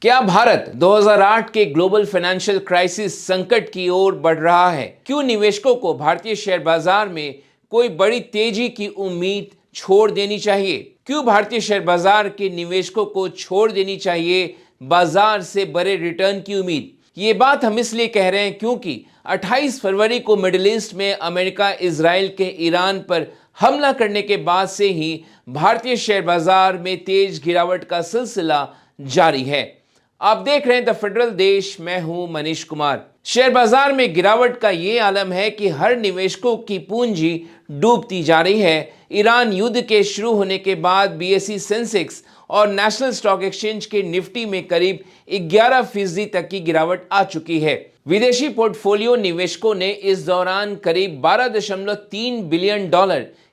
क्या भारत 2008 के global financial crisis संकट की ओर बढ़ रहा है? क्यों निवेशकों को भारतीय शेयर बाजार में कोई बड़ी तेजी की उम्मीद छोड़ देनी चाहिए? क्यों भारतीय शेयर बाजार के निवेशकों को छोड़ देनी चाहिए बाजार से बड़े रिटर्न की उम्मीद? ये बात हम इसलिए कह रहे हैं क्योंकि 28 फरवरी को मिडिल ईस्ट में अमेरिका इजराइल के ईरान पर हमला करने के बाद से ही भारतीय शेयर बाजार में तेज गिरावट का सिलसिला जारी है। आप देख रहे हैं द फेडरल देश। मैं हूं मनीष कुमार। शेयर बाजार में गिरावट का ये आलम है कि हर निवेशकों की पूंजी डूबती जा रही है। ईरान युद्ध के शुरू होने के बाद बीएसई सेंसेक्स और नेशनल स्टॉक एक्सचेंज के निफ्टी में करीब 11% तक की गिरावट आ चुकी है। विदेशी पोर्टफोलियो निवेशकों ने इस दौरान करीब $12.3 बिलियन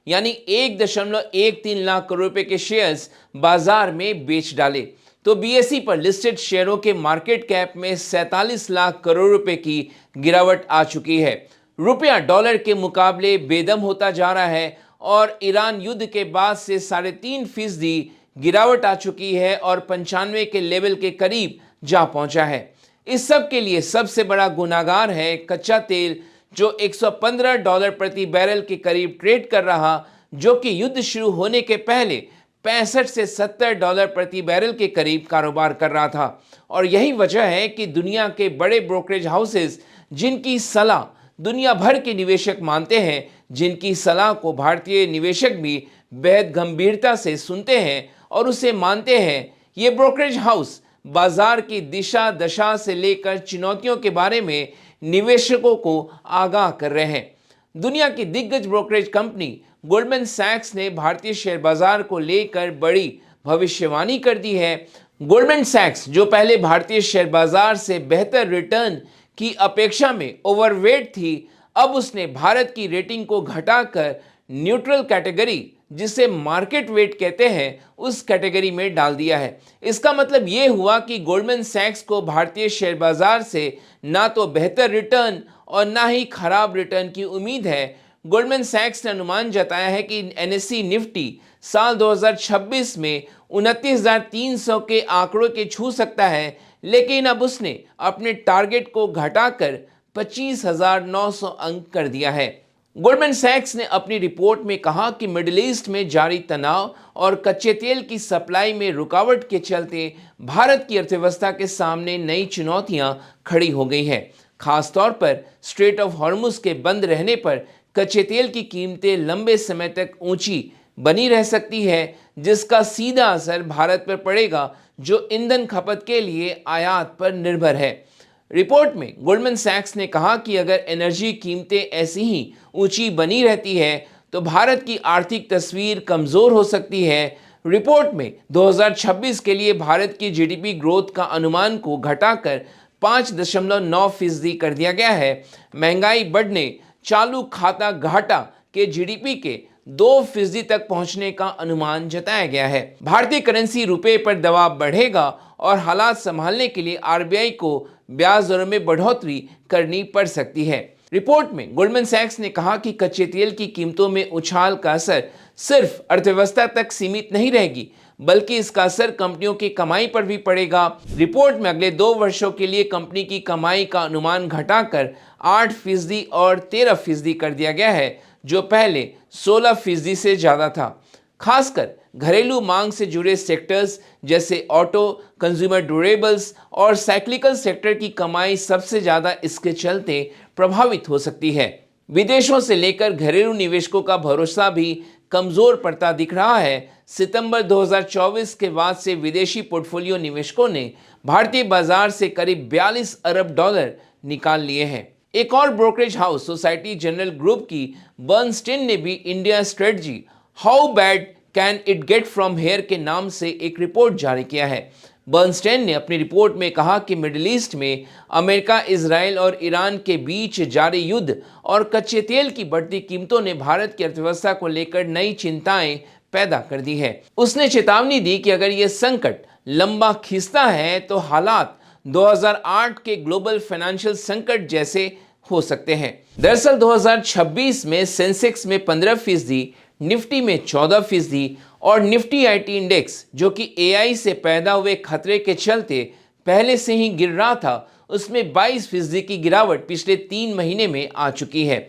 यानी 1.13 लाख करोड़ रुपए के शेयर्स बाजार में बेच डाले। तो बीएसई पर लिस्टेड शेयरों के मार्केट कैप में 47 लाख करोड़ रुपए की गिरावट आ चुकी है। रुपया डॉलर के मुकाबले बेदम होता जा रहा है और ईरान युद्ध के बाद से 3.5% गिरावट आ चुकी है और 95 के लेवल के करीब जा पहुंचा है। इस सब के लिए सबसे बड़ा गुनाहगार है कच्चा तेल, जो $115 प्रति बैरल के करीब ट्रेड कर रहा, जो कि युद्ध शुरू होने के पहले 65 से $70 प्रति बैरल के करीब कारोबार कर रहा था। और यही वजह है कि दुनिया के बड़े ब्रोकरेज हाउसेस, जिनकी सलाह दुनिया भर के निवेशक मानते हैं, जिनकी सलाह को भारतीय निवेशक भी बेहद गंभीरता से सुनते हैं और उसे मानते हैं, ये ब्रोकरेज हाउस बाजार की दिशा दशा से लेकर चुनौतियों के बारे में निवेशकों को आगाह कर रहे हैं। दुनिया की दिग्गज ब्रोकरेज कंपनी गोल्डमैन सैक्स ने भारतीय शेयर बाजार को लेकर बड़ी भविष्यवाणी कर दी है। गोल्डमैन सैक्स, जो पहले भारतीय शेयर बाजार से बेहतर रिटर्न की अपेक्षा में ओवरवेट थी, अब उसने भारत की रेटिंग को घटाकर न्यूट्रल कैटेगरी, जिसे मार्केट वेट कहते हैं, उस कैटेगरी में डाल दिया है। इसका मतलब यह हुआ कि गोल्डमैन सैक्स को भारतीय शेयर बाजार से ना तो बेहतर रिटर्न और ना ही खराब रिटर्न की उम्मीद है। गोल्डमैन सैक्स ने अनुमान जताया है कि एनएसई निफ्टी साल 2026 में 29,300 के आंकड़ों के छू सकता है, लेकिन अब उसने अपने टारगेट को घटाकर 25,900 अंक कर दिया है। गोल्डमैन सैक्स ने अपनी रिपोर्ट में कहा कि मिडिल ईस्ट में जारी तनाव और कच्चे तेल की सप्लाई में रुकावट के चलते भारत की अर्थव्यवस्था के सामने नई चुनौतियां खड़ी हो गई हैं। खासतौर पर स्ट्रेट ऑफ हॉर्मुज के बंद रहने पर कच्चे तेल की कीमतें लंबे समय तक ऊंची बनी रह सकती है, जिसका सीधा असर भारत पर पड़ेगा, जो ईंधन खपत के लिए आयात पर निर्भर है। रिपोर्ट में गोल्डमैन सैक्स ने कहा कि अगर एनर्जी कीमतें ऐसी ही ऊंची बनी रहती है तो भारत की आर्थिक तस्वीर कमजोर हो सकती है। रिपोर्ट में 2026 के लिए भारत की जीडीपी ग्रोथ का अनुमान को घटाकर 5.9% कर दिया गया है। महंगाई बढ़ने, चालू खाता घाटा के जीडीपी के 2% तक पहुंचने का अनुमान जताया गया है। भारतीय करेंसी रुपए पर दबाव बढ़ेगा और हालात संभालने के लिए आरबीआई को ब्याज दरों में बढ़ोतरी करनी पड़ सकती है। रिपोर्ट में गोल्डमैन सैक्स ने कहा कि कच्चे तेल की कीमतों में उछाल का असर सिर्फ अर्थव्यवस्था तक सीमित नहीं रहेगी, बल्कि इसका असर कंपनियों की कमाई पर भी पड़ेगा। रिपोर्ट में अगले 2 वर्षों के लिए कंपनी की कमाई का अनुमान घटाकर 8% और 13% कर दिया गया है, जो पहले 16% से ज्यादा था। खासकर घरेलू मांग से जुड़े सेक्टर्स जैसे ऑटो, कंज्यूमर ड्यूरेबल्स और साइक्लिकल सेक्टर की कमाई सबसे ज्यादा इसके चलते प्रभावित हो सकती है। विदेशों से लेकर घरेलू निवेशकों का भरोसा भी कमजोर पड़ता दिख रहा है। सितंबर 2024 के बाद से विदेशी पोर्टफोलियो निवेशकों ने भारतीय बाजार से करीब $42 अरब निकाल लिए हैं। एक और brokerage house society general group की बर्नस्टीन ने भी India strategy how bad can it get from here के नाम से एक रिपोर्ट जारी किया है। बर्नस्टीन ने अपनी रिपोर्ट में कहा कि मिडिल ईस्ट में अमेरिका, इजराइल और ईरान के बीच जारी युद्ध और कच्चे तेल की बढ़ती कीमतों ने भारत की अर्थव्यवस्था को लेकर नई चिंताएं पैदा कर दी है। उसने चेतावनी दी कि अगर यह संकट लंबा खिंचता है तो हालात 2008 के ग्लोबल फाइनेंशियल संकट जैसे हो सकते हैं। दरअसल 2026 में सेंसेक्स में 15%, निफ्टी में 14% और निफ्टी आईटी इंडेक्स, जो कि एआई से पैदा हुए खतरे के चलते पहले से ही गिर रहा था, उसमें 22% की गिरावट पिछले 3 महीने में आ चुकी है।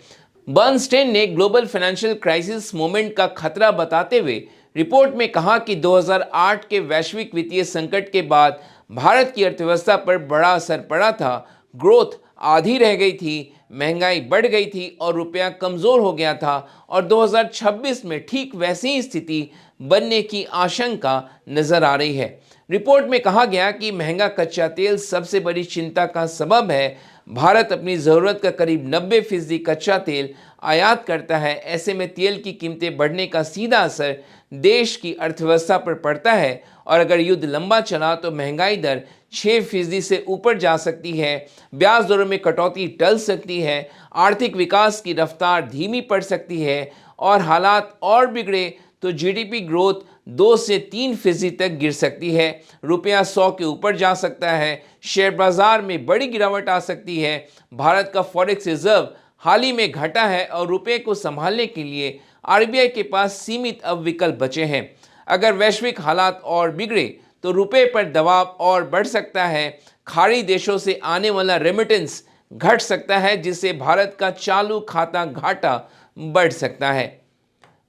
बर्नस्टेन ने ग्लोबल फाइनेंशियल क्राइसिस मोमेंट का खतरा बताते हुए रिपोर्ट में कहा कि 2008 के वैश्विक वित्तीय संकट के बाद भारत की अर्थव्यवस्था पर बड़ा असर पड़ा था। ग्रोथ आधी रह गई थी, महंगाई बढ़ गई थी और रुपया कमज़ोर हो गया था और 2026 में ठीक वैसी ही स्थिति बनने की आशंका नज़र आ रही है। रिपोर्ट में कहा गया कि महंगा कच्चा तेल सबसे बड़ी चिंता का सबब है। भारत अपनी ज़रूरत का करीब 90% कच्चा तेल आयात करता है। ऐसे में तेल की कीमतें बढ़ने का सीधा असर देश की अर्थव्यवस्था पर पड़ता है और अगर युद्ध लंबा चला तो महंगाई दर 6% से ऊपर जा सकती है, ब्याज दरों में कटौती टल सकती है, आर्थिक विकास की रफ्तार धीमी पड़ सकती है और हालात और बिगड़े तो जीडीपी ग्रोथ 2 से 3% तक गिर सकती है। रुपया 100 के ऊपर जा सकता है, शेयर बाजार में बड़ी गिरावट आ सकती है। भारत का फॉरेक्स रिजर्व हाल ही में घटा है और रुपये को संभालने के लिए आरबीआई के पास सीमित अब विकल्प बचे हैं। अगर वैश्विक हालात और बिगड़े तो रुपये पर दबाव और बढ़ सकता है। खाड़ी देशों से आने वाला रेमिटेंस घट सकता है, जिससे भारत का चालू खाता घाटा बढ़ सकता है।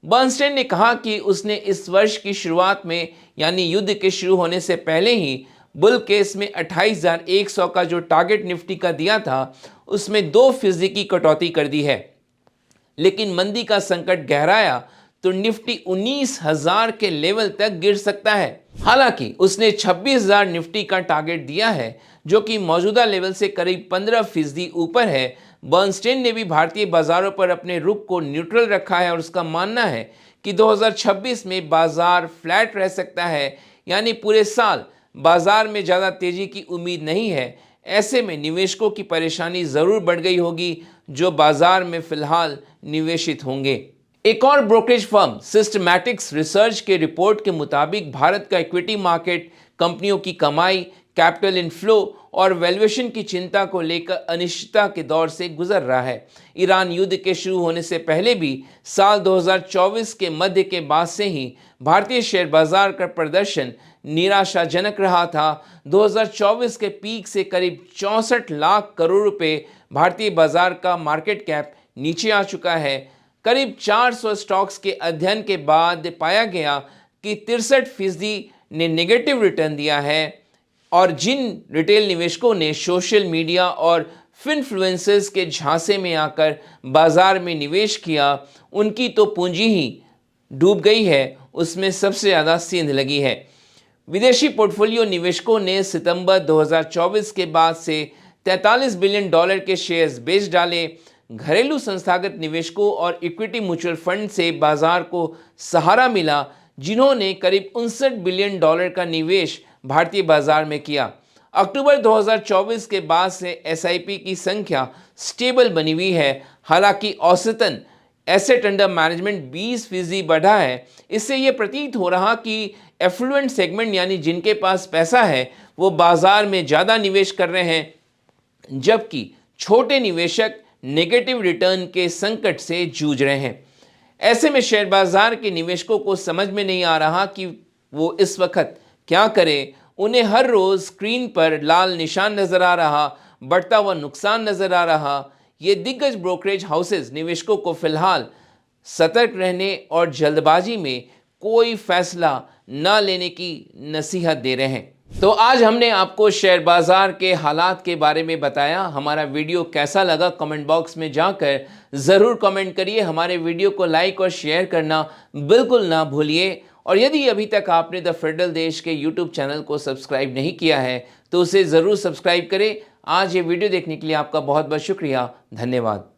बर्नस्टेन ने कहा कि उसने इस वर्ष की शुरुआत में यानी युद्ध के शुरू होने से पहले ही बुल केस में 28,100 का जो टारगेट निफ्टी का दिया था उसमें 2% की कटौती कर दी है। लेकिन मंदी का संकट गहराया तो निफ्टी 19,000 के लेवल तक गिर सकता है। हालांकि उसने 26,000 निफ्टी का टारगेट दिया है जो कि मौजूदा लेवल से करीब 15% ऊपर है। बर्नस्टेन ने भी भारतीय बाजारों पर अपने रुख को न्यूट्रल रखा है और उसका मानना है कि 2026 में बाजार फ्लैट रह सकता है, यानी पूरे साल बाजार में ज़्यादा तेजी की उम्मीद नहीं है। ऐसे में निवेशकों की परेशानी ज़रूर बढ़ गई होगी जो बाजार में फिलहाल निवेशित होंगे। एक और ब्रोकरेज फर्म सिस्टमैटिक्स रिसर्च के रिपोर्ट के मुताबिक भारत का इक्विटी मार्केट कंपनियों की कमाई, कैपिटल इनफ्लो और वैल्यूएशन की चिंता को लेकर अनिश्चितता के दौर से गुजर रहा है। ईरान युद्ध के शुरू होने से पहले भी साल 2024 के मध्य के बाद से ही भारतीय शेयर बाजार का प्रदर्शन निराशाजनक रहा था। 2024 के पीक से करीब 64 लाख करोड़ रुपए भारतीय बाजार का मार्केट कैप नीचे आ चुका है। करीब 400 स्टॉक्स के अध्ययन के बाद पाया गया कि 63% ने नेगेटिव रिटर्न दिया है और जिन रिटेल निवेशकों ने सोशल मीडिया और फिनफ्लुएंसर्स के झांसे में आकर बाजार में निवेश किया उनकी तो पूंजी ही डूब गई है, उसमें सबसे ज़्यादा सेंध लगी है। विदेशी पोर्टफोलियो निवेशकों ने सितंबर 2024 के बाद से $43 बिलियन के शेयर्स बेच डाले। घरेलू संस्थागत निवेशकों और इक्विटी म्यूचुअल फंड से बाजार को सहारा मिला, जिन्होंने करीब $59 बिलियन का निवेश भारतीय बाजार में किया। अक्टूबर 2024 के बाद से एसआईपी की संख्या स्टेबल बनी हुई है। हालांकि औसतन एसेट अंडर मैनेजमेंट 20% बढ़ा है। इससे ये प्रतीत हो रहा कि एफ्लुएंट सेगमेंट यानी जिनके पास पैसा है वो बाजार में ज़्यादा निवेश कर रहे हैं, जबकि छोटे निवेशक नेगेटिव रिटर्न के संकट से जूझ रहे हैं। ऐसे में शेयर बाजार के निवेशकों को समझ में नहीं आ रहा कि वो इस वक्त क्या करें। उन्हें हर रोज़ स्क्रीन पर लाल निशान नज़र आ रहा, बढ़ता हुआ नुकसान नज़र आ रहा। ये दिग्गज ब्रोकरेज हाउसेस निवेशकों को फिलहाल सतर्क रहने और जल्दबाजी में कोई फैसला न लेने की नसीहत दे रहे हैं। तो आज हमने आपको शेयर बाजार के हालात के बारे में बताया। हमारा वीडियो कैसा लगा कमेंट बॉक्स में जाकर ज़रूर कमेंट करिए। हमारे वीडियो को लाइक और शेयर करना बिल्कुल ना भूलिए। और यदि अभी तक आपने द फेडरल देश के यूट्यूब चैनल को सब्सक्राइब नहीं किया है तो उसे ज़रूर सब्सक्राइब करें। आज ये वीडियो देखने के लिए आपका बहुत बहुत शुक्रिया। धन्यवाद।